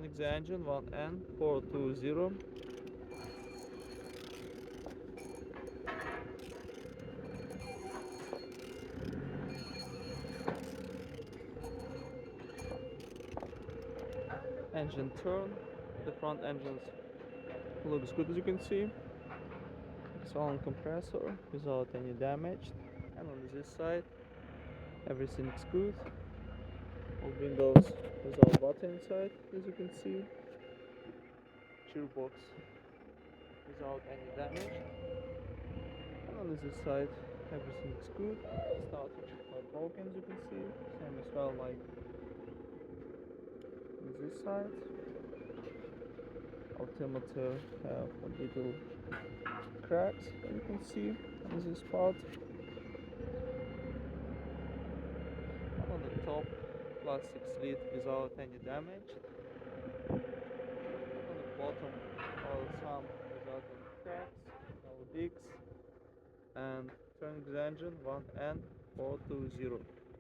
turning the engine 1N420. Engine turn. The front engine looks good, as you can see. It's all on compressor without any damage. And on this side, everything's good. All windows without water inside, as you can see. Gearbox without any damage. And on this side, everything's good. Starter not broken, as you can see. Same as well like on this side. Altimeter have a little cracks, as you can see on this part. And on the top, plastic slit without any damage. On the bottom, some without any cracks, no leaks. And turning the engine 1N420.